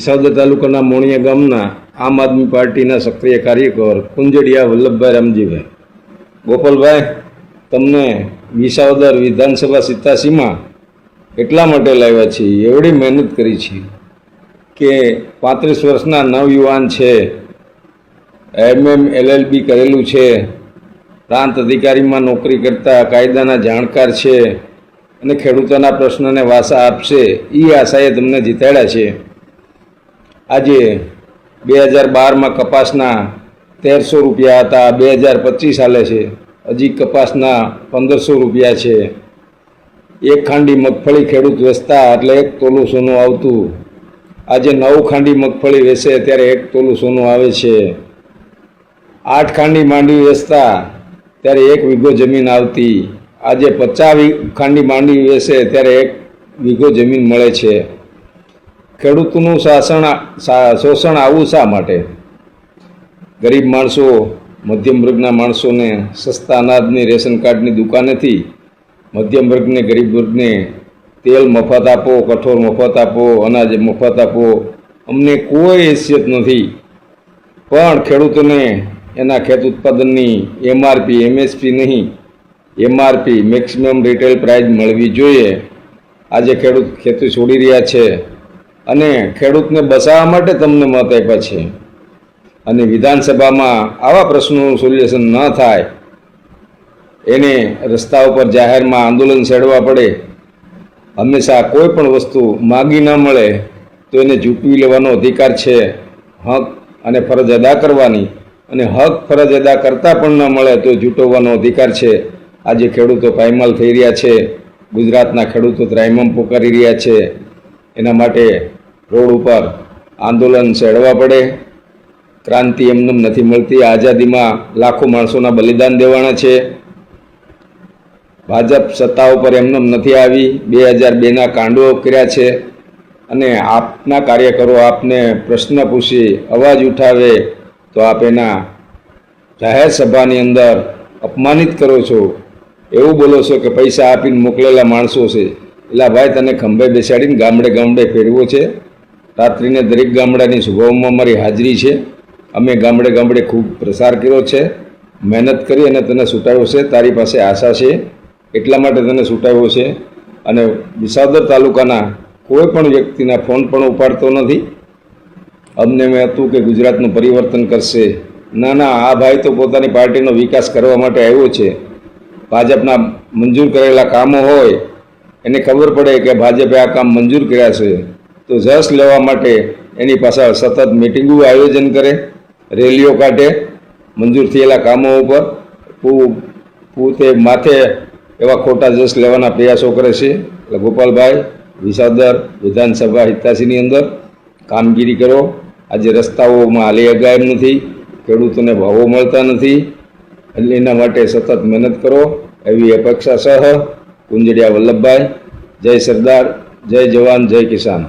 વિસાવદર તાલુકાના મોણિયા ગામના આમ આદમી પાર્ટીના સક્રિય કાર્યકર કુંજડિયા વલ્લભભાઈ રામજીભાઈ. ગોપાલભાઈ, તમને વિસાવદર વિધાનસભા 87માં એટલા માટે લાવ્યા છીએ, એવડી મહેનત કરી છે કે 35 વર્ષના નવયુવાન છે, MM LLB કરેલું છે, પ્રાંત અધિકારીમાં નોકરી કરતા કાયદાના જાણકાર છે અને ખેડૂતોના પ્રશ્નને વાસા આપશે એ આશાએ તમને જીતાડ્યા છે. આજે 2012માં કપાસના 1300 રૂપિયા હતા, 2025 હાલે છે, હજી કપાસના 1500 રૂપિયા છે. એક ખાંડી મગફળી ખેડૂત વેચતા એટલે 1 તોલું સોનું આવતું, આજે 9 ખાંડી મગફળી વેચે ત્યારે 1 તોલું સોનું આવે છે. 8 ખાંડી માંડવી વેચતા ત્યારે 1 વીઘો જમીન આવતી, આજે 50 ખાંડી માંડવી વેચે ત્યારે 1 વીઘો જમીન મળે છે. ખેડૂતનું શોષણ આવું શા માટે? ગરીબ માણસો, મધ્યમ વર્ગના માણસોને સસ્તા અનાજની રેશન કાર્ડની દુકાનેથી મધ્યમ વર્ગને, ગરીબ વર્ગને તેલ મફત આપો, કઠોળ મફત આપો, અનાજ મફત આપો, અમને કોઈ હેસિયત નથી. પણ ખેડૂતોને એના ખેત ઉત્પાદનની MRP MSP નહીં, MRP મેક્સિમમ રિટેલ પ્રાઇસ મળવી જોઈએ. આજે ખેડૂત ખેતી છોડી રહ્યા છે અને ખેડૂતને બચાવવા માટે તમને મત આપ્યા છે. અને વિધાનસભામાં આવા પ્રશ્નોનું સોલ્યુશન ન થાય, એને રસ્તા ઉપર જાહેરમાં આંદોલન છેડવા પડે, હંમેશા કોઈ પણ વસ્તુ માગી ન મળે તો એને ઝૂંટવી લેવાનો અધિકાર છે. હક અને ફરજ અદા કરવાની, અને હક ફરજ અદા કરતાં પણ ન મળે તો ઝૂંટવવાનો અધિકાર છે. આજે ખેડૂતો પાયમાલ થઈ રહ્યા છે, ગુજરાતના ખેડૂતો ત્રાહિમામ પોકારી રહ્યા છે. એના માટે રોડ ઉપર આંદોલન છેડવા પડે. ક્રાંતિ એમને નથી મળતી. આઝાદીમાં લાખો માણસોના બલિદાન દેવાના છે. ભાજપ સત્તા ઉપર એમને નથી આવી, 2002ના કાંડો કર્યા છે. અને આપના કાર્યકરો આપને પ્રશ્ન પૂછી અવાજ ઉઠાવે તો આપ એના જાહેર સભાની અંદર અપમાનિત કરો છો, એવું બોલો છો કે પૈસા આપીને મોકલેલા માણસો છે. એટલે ભાઈ, તને ખંભે બેસાડીને ગામડે ગામડે ફેરવો છે. રાત્રિને દરેક ગામડાની સભાઓમાં મારી હાજરી છે. અમે ગામડે ગામડે ખૂબ પ્રસાર કર્યો છે, મહેનત કરી અને તને છૂટાવ્યો છે. તારી પાસે આશા છે એટલા માટે તને છૂટાવ્યો છે. અને વિસાવદર તાલુકાના કોઈ પણ વ્યક્તિના ફોન પણ ઉપાડતો નથી. અમને એમ હતું કે ગુજરાતનું પરિવર્તન કરશે. ના ના, આ ભાઈ તો પોતાની પાર્ટીનો વિકાસ કરવા માટે આવ્યો છે. ભાજપના મંજૂર કરેલા કામો હોય, એને ખબર પડે કે ભાજપે આ કામ મંજૂર કર્યા છે તો જશ લેવા માટે એની પાછળ સતત મિટિંગો આયોજન કરે, રેલીઓ કાઢે, મંજૂર થયેલા કામો ઉપર પોતે માથે એવા ખોટા જશ લેવાના પ્રયાસો કરે છે. એટલે ગોપાલભાઈ, વિસાવદર વિધાનસભા 87ની અંદર કામગીરી કરો. આજે રસ્તાઓમાં હાલી અગાય નથી, ખેડૂતોને ભાવો મળતા નથી, એટલે એના માટે સતત મહેનત કરો એવી અપેક્ષા સહ કુંજડિયા વલ્લભભાઈ. જય સરદાર, જય જવાન, જય કિસાન.